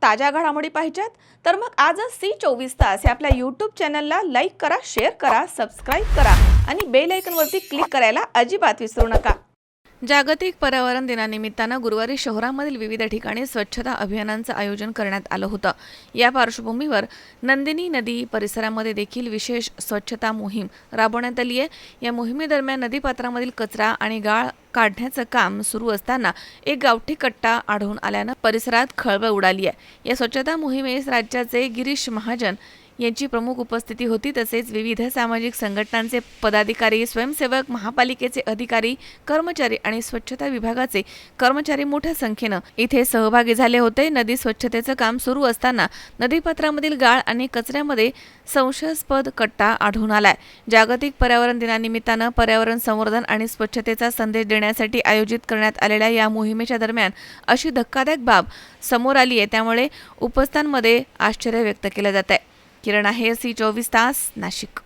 ताज्या घडामोडी पाहिजेत तर मग आजच C24 तास या आपल्या YouTube चॅनलला लाईक करा, शेअर करा, सबस्क्राईब करा आणि बेल आयकॉनवरती क्लिक करायला अजिबात विसरू नका। जागतिक पर्यावरण दिनानिमित्तानं गुरुवारी शहरामधील विविध ठिकाणी स्वच्छता अभियानांचं आयोजन करण्यात आलं होतं। या पार्श्वभूमीवर नंदिनी नदी परिसरामध्ये देखील विशेष स्वच्छता मोहीम राबवण्यात आली आहे। या मोहिमेदरम्यान नदीपात्रामधील कचरा आणि गाळ काढण्याचं काम सुरू असताना एक गावठी कट्टा आढळून आल्यानं परिसरात खळबळ उडाली आहे। या स्वच्छता मोहिमेस राज्याचे गिरीश महाजन यांची प्रमुख उपस्थिती होती। तसेच विविध सामाजिक संघटनांचे पदाधिकारी, स्वयंसेवक, महापालिकेचे अधिकारी, कर्मचारी आणि स्वच्छता विभागाचे कर्मचारी मोठ्या संख्येनं इथे सहभागी झाले होते। नदी स्वच्छतेचं काम सुरू असताना नदीपात्रामधील गाळ आणि कचऱ्यामध्ये संशयास्पद कट्टा आढळून आलाय। जागतिक पर्यावरण दिनानिमित्तानं पर्यावरण संवर्धन आणि स्वच्छतेचा संदेश देण्यासाठी आयोजित करण्यात आलेल्या या मोहिमेच्या दरम्यान अशी धक्कादायक बाब समोर आली आहे। त्यामुळे उपस्थांमध्ये आश्चर्य व्यक्त केलं जात आहे। किरण आहे C24 तास, नाशिक।